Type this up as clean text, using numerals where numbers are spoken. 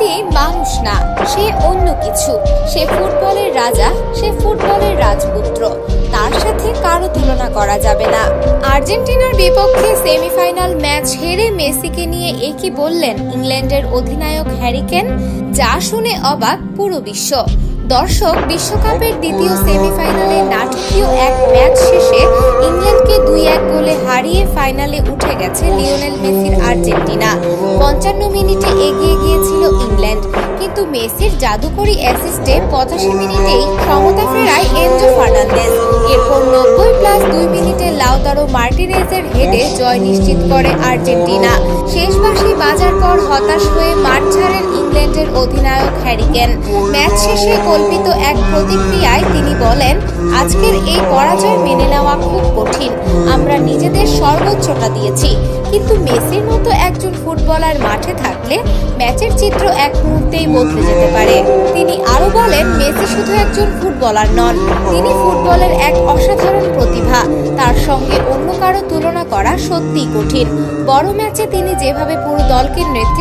Messi মানুষ না, সে অন্য কিছু। সে ফুটবলের রাজা, সে ফুটবলের রাজপুত্র। তার সাথে কারো তুলনা করা যাবে না। আর্জেন্টিনার বিপক্ষে সেমিফাইনাল ম্যাচ হেরে মেসিকে নিয়ে একই বললেন ইংল্যান্ডের অধিনায়ক হ্যারি কেন, যা শুনে অবাক পুরো বিশ্ব। দর্শক, বিশ্বকাপের দ্বিতীয় সেমিফাইনালে নাটকীয় এক ম্যাচ শেষে ইংল্যান্ডকে 2-1 গোলে হারিয়ে ফাইনালে উঠে গেছে লিওনেল মেসির আর্জেন্টিনা। 55 মিনিটে এগিয়ে গিয়েছিল ইংল্যান্ড, কিন্তু মেসির জাদুকরী অ্যাসিস্টে 85 মিনিটেই সমতা ফেরায় এনজো ফার্নান্দেজ। এরপর 90+2 মিনিটে লাউতারো মার্টিনেজের হেডে জয় নিশ্চিত করে আর্জেন্টিনা। শেষ বাঁশি বাজার পর হতাশ হয়ে মাঠ ছাড়েন ইংল্যান্ডের অধিনায়ক হ্যারি কেন। ম্যাচ শেষে কল্পিত এক প্রতিক্রিয়ায় তিনি বলেন, আজকের এই পরাজয় মেনে নেওয়া খুব কঠিন। আমরা নিজেদের সর্বোচ্চটা দিয়েছি, কিন্তু মেসির মতো একজন ফুটবলার মাঠে থাকলে ম্যাচের চিত্র এক মুহূর্তেই বদলে যেতে পারে। তিনি আরো বলেন, মেসি শুধু একজন ফুটবলার নন, তিনি ফুটবলের এক অসাধারণ প্রতিভা। তার সঙ্গে অন্য কারো তুলনা করা সত্যিই কঠিন। বড় ম্যাচে তিনি যেভাবে পুরো দলকে নেতৃত্ব